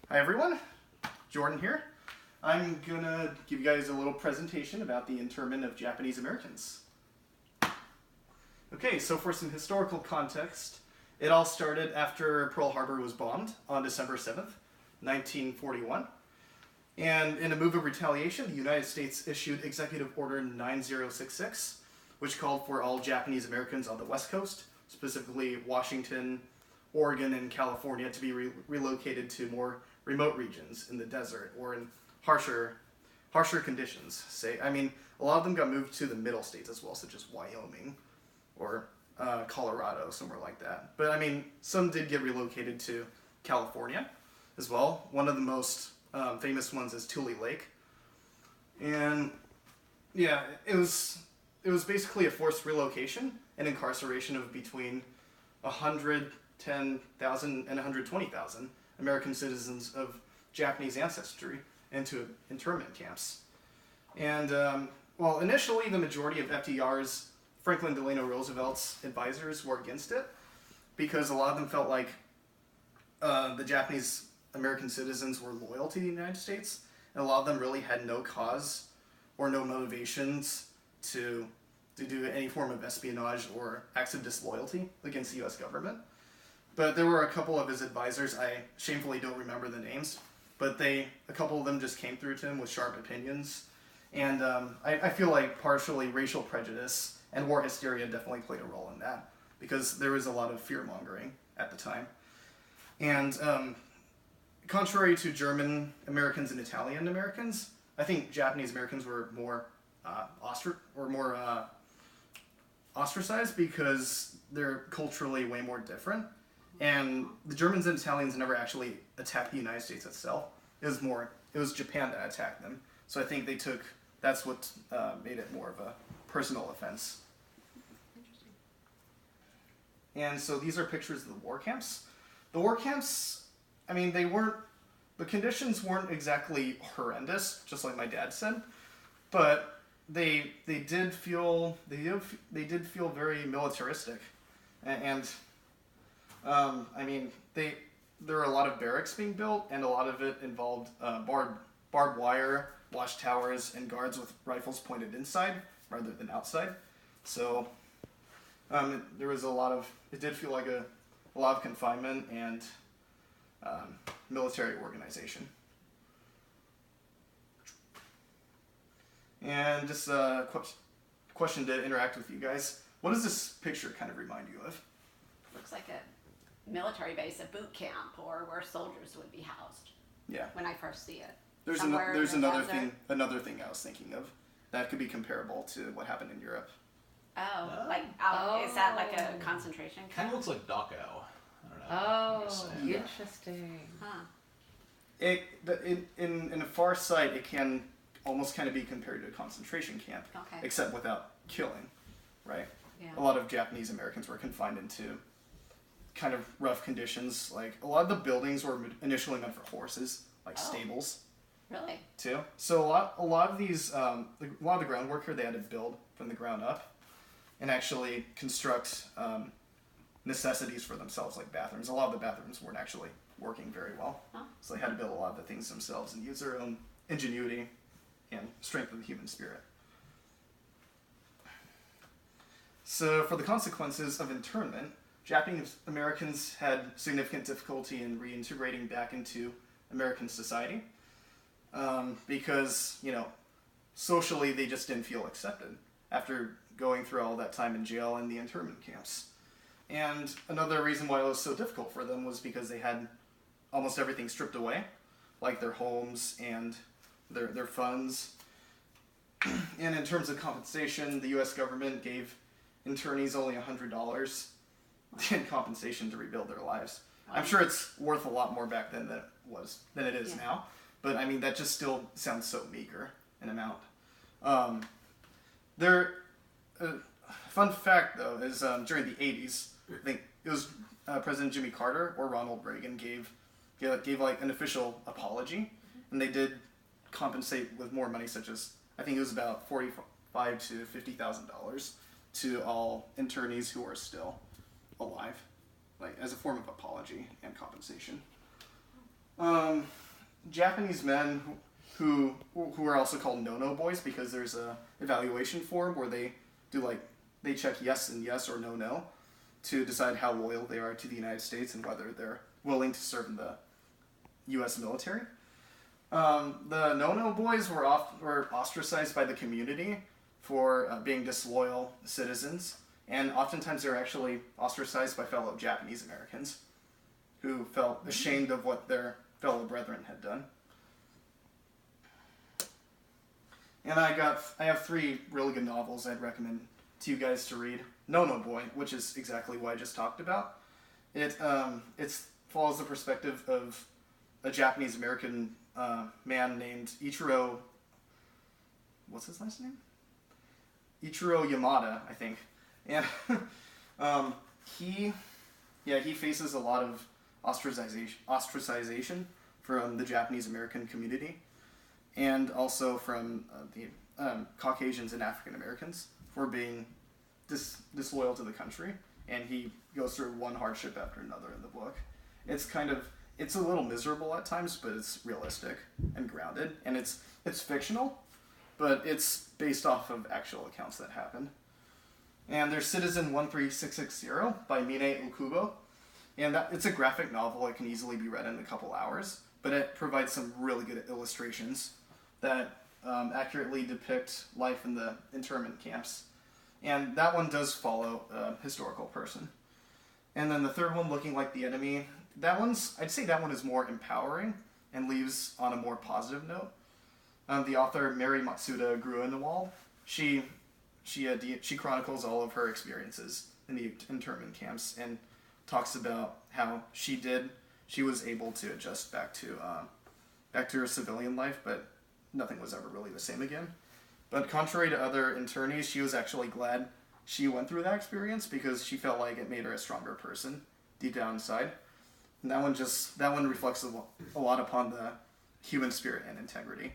Hi everyone, Jordan here. I'm gonna give you guys a little presentation about the internment of Japanese Americans. Okay, so for some historical context, it all started after Pearl Harbor was bombed on December 7th, 1941. And in a move of retaliation, the United States issued Executive Order 9066, which called for all Japanese Americans on the West Coast, specifically Washington, Oregon, and California, to be relocated to more remote regions in the desert or in harsher conditions. A lot of them got moved to the middle states as well, such as Wyoming or Colorado, somewhere like that. But some did get relocated to California as well. One of the most famous ones is Tule Lake, and yeah, it was basically a forced relocation and incarceration of between 110,000 and 120,000 American citizens of Japanese ancestry into internment camps. And initially the majority of FDR's, Franklin Delano Roosevelt's advisors were against it because a lot of them felt like the Japanese American citizens were loyal to the United States, and a lot of them really had no cause or no motivations to do any form of espionage or acts of disloyalty against the U.S. government. But there were a couple of his advisors, I shamefully don't remember the names, but a couple of them just came through to him with sharp opinions. And I feel like partially racial prejudice and war hysteria definitely played a role in that, because there was a lot of fear-mongering at the time. And contrary to German Americans and Italian Americans, I think Japanese Americans were more ostracized because they're culturally way more different. And the Germans and Italians never actually attacked the United States itself. It was Japan that attacked them. So I think that's what made it more of a personal offense. Interesting. And so these are pictures of the war camps. The war camps, the conditions weren't exactly horrendous, just like my dad said, but they did feel very militaristic, and there were a lot of barracks being built, and a lot of it involved barbed wire, watchtowers, and guards with rifles pointed inside rather than outside. So there was it did feel like a lot of confinement and military organization. And just a question to interact with you guys. What does this picture kind of remind you of? Looks like a military base, a boot camp, or where soldiers would be housed. Yeah. When I first see it. There's another thing I was thinking of that could be comparable to what happened in Europe. Is that like a concentration camp? Kind of looks like Dachau. I don't know. Oh, Yeah. interesting. Huh. In a far sight, it can almost kind of be compared to a concentration camp, Okay. except without killing, right? Yeah. A lot of Japanese Americans were confined into kind of rough conditions. Like, a lot of the buildings were initially meant for horses, like stables, Really? too. So a lot of these, a lot of the groundwork here, they had to build from the ground up and actually construct necessities for themselves, like bathrooms. A lot of the bathrooms weren't actually working very well. Huh. So they had to build a lot of the things themselves and use their own ingenuity and strength of the human spirit. So for the consequences of internment, Japanese Americans had significant difficulty in reintegrating back into American society because, socially they just didn't feel accepted after going through all that time in jail and the internment camps. And another reason why it was so difficult for them was because they had almost everything stripped away, like their homes and their funds. And in terms of compensation, the U.S. government gave internees only $100 in compensation to rebuild their lives. Wow. I'm sure it's worth a lot more back then than it is Yeah. now, but that just still sounds so meager an amount. Fun fact though is during the 80s, I think it was President Jimmy Carter or Ronald Reagan gave like an official apology, and they did compensate with more money, such as I think it was about $45,000 to $50,000 to all internees who are still alive, like as a form of apology and compensation. Japanese men who are also called no-no boys because there's a evaluation form where they check yes and yes or no to decide how loyal they are to the United States and whether they're willing to serve in the U.S. military. The no-no boys were ostracized by the community for being disloyal citizens, and oftentimes they were actually ostracized by fellow Japanese Americans who felt ashamed of what their fellow brethren had done. And I have 3 really good novels I'd recommend to you guys to read. No-No Boy, which is exactly what I just talked about. It follows the perspective of a Japanese American man named Ichiro. What's his last name? Ichiro Yamada, I think. And he faces a lot of ostracization from the Japanese American community, and also from the Caucasians and African Americans for being disloyal to the country. And he goes through one hardship after another in the book. It's a little miserable at times, but it's realistic and grounded, and it's fictional, but it's based off of actual accounts that happened. And there's Citizen 13660 by Mine Okubo, and it's a graphic novel. It can easily be read in a couple hours, but it provides some really good illustrations that accurately depict life in the internment camps. And that one does follow a historical person. And then the third one, Looking Like the Enemy, I'd say that one is more empowering and leaves on a more positive note. The author, Mary Matsuda Gruenewald, she chronicles all of her experiences in the internment camps and talks about how she was able to adjust back to her civilian life, but nothing was ever really the same again. But contrary to other internees, she was actually glad she went through that experience because she felt like it made her a stronger person deep down inside. And that one reflects a lot upon the human spirit and integrity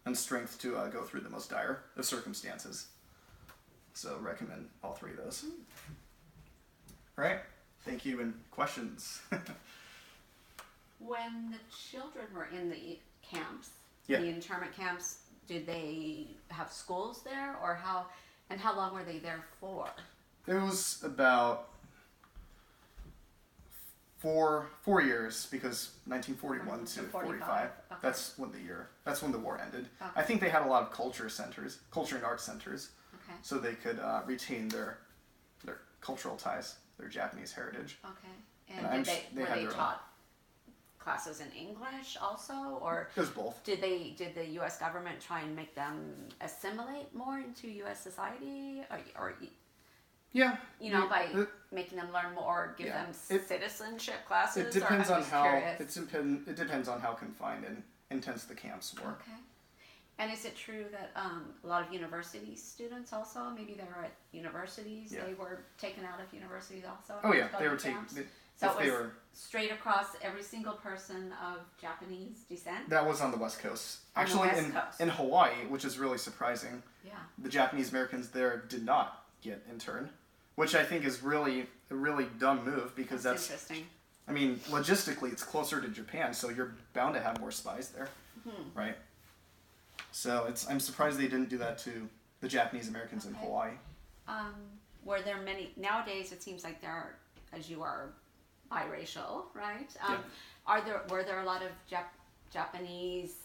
and strength to go through the most dire of circumstances. So recommend all 3 of those. All right. Thank you. And questions? When the children were in the camps, Yeah. the internment camps, did they have schools there, or how long were they there for? It was about 4 years, because 1941 to 45. Okay. That's when the war ended. Okay. I think they had a lot of culture and arts centers, Okay. so they could retain their cultural ties, their Japanese heritage. Okay. And And they were had they their own. taught classes in English also, or It was both. did the U.S. government try and make them assimilate more into U.S. society, or Yeah. by making them learn more, give Yeah. them citizenship classes? It depends or, on I'm just how curious. it depends on how confined and intense the camps were. Okay. And is it true that a lot of university students also, maybe they were at universities, Yeah. they were taken out of universities also? Oh yeah, to go they to were taken. camps? So If it they was were. straight across every single person of Japanese descent? That was on the West Coast. On the Actually, West Coast. in Hawaii, which is really surprising, Yeah. the Japanese Americans there did not get interned, which I think is really a really dumb move because that's interesting. I mean, logistically, it's closer to Japan, so you're bound to have more spies there, right? So I'm surprised they didn't do that to the Japanese Americans in Okay. Hawaii. Were there many, nowadays it seems like there are, as you are biracial, right? Were there a lot of Japanese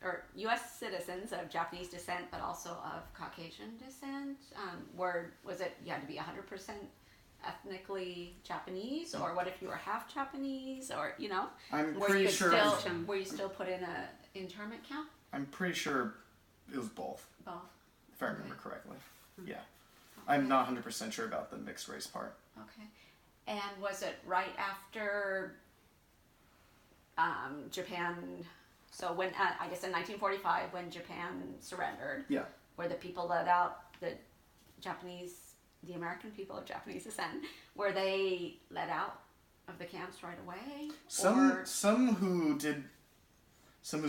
or U.S. citizens of Japanese descent, but also of Caucasian descent? Was it you had to be 100% ethnically Japanese, or what if you were half Japanese, or I'm were pretty you sure. were you still put in a internment camp? I'm pretty sure it was both, Both. if I remember correctly. Yeah, I'm not 100% sure about the mixed race part. Okay. And was it right after Japan? So when I guess in 1945, when Japan surrendered, Yeah. were the people let out, the American people of Japanese descent, were they let out of the camps right away? Some who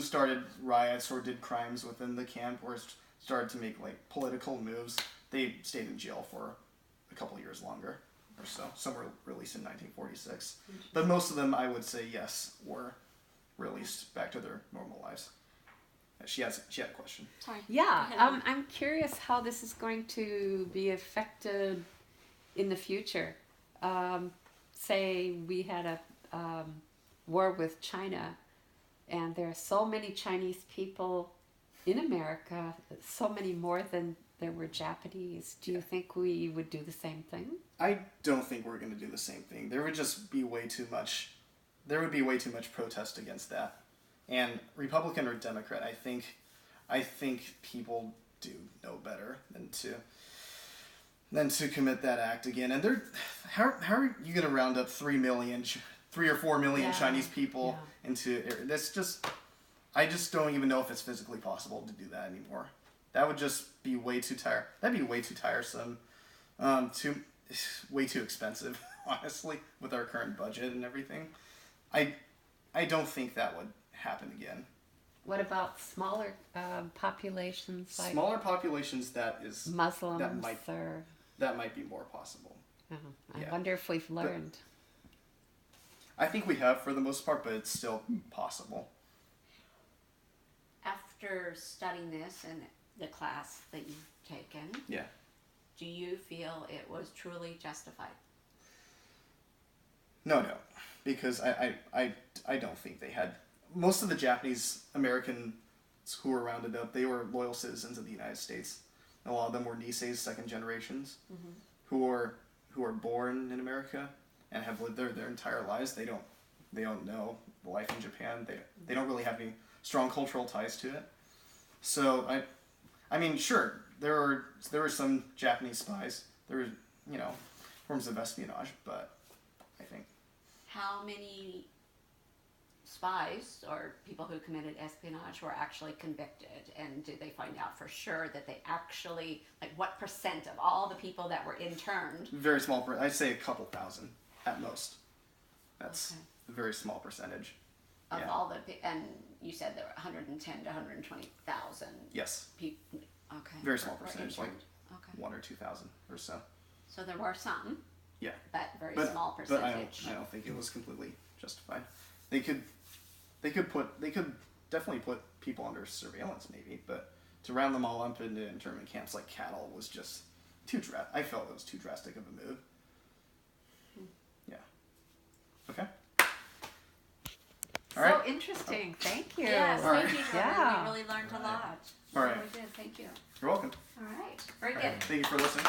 started riots or did crimes within the camp or started to make like political moves, they stayed in jail for a couple of years longer or so. Some were released in 1946, but most of them, I would say, yes, were released back to their normal lives. She had a question. Sorry. Yeah, Go ahead. I'm curious how this is going to be affected in the future. Say we had a war with China, and there are so many Chinese people in America, so many more than there were Japanese. Do you think we would do the same thing? I don't think we're going to do the same thing. There would just be way too much. There would be way too much protest against that. And Republican or Democrat, I think people do know better than to commit that act again. And how are you going to round up 3 or 4 million Yeah. Chinese people into that's just. I just don't even know if it's physically possible to do that anymore. That would just be way too That'd be way too tiresome, way too expensive, honestly, with our current budget and everything. I don't think that would happen again. What about smaller populations like Smaller populations, that is Muslims that or? might be more possible. I Yeah. wonder if we've learned. I think we have for the most part, but it's still possible. After studying this and the class that you've taken, Yeah. do you feel it was truly justified? No, because I don't think they had. Most of the Japanese Americans who were rounded up, they were loyal citizens of the United States. A lot of them were Nisei's second generations, who are born in America and have lived there their entire lives. They don't know life in Japan. They don't really have any strong cultural ties to it. So I mean, sure, there were some Japanese spies. There were, forms of espionage, but I think. How many spies or people who committed espionage were actually convicted, and did they find out for sure that they actually, like, what percent of all the people that were interned? Very small. I'd say a couple thousand at most. That's Okay. a very small percentage. Of Yeah. all the, and you said there were 110 to 120,000 Yes, people. Okay. very small were percentage, like interned. Okay. 1 or 2,000 or so. So there were some, Yeah, but very but small but percentage. I don't think it was completely justified. They could definitely put people under surveillance maybe, but to round them all up into internment camps like cattle was just I felt it was too drastic of a move. Yeah. Okay. All right. So interesting. Thank you. Yes, All thank right. you, Jordan. Yeah. We really learned a lot. All right. We did. Thank you. You're welcome. All right. Very All good. right. Thank you for listening.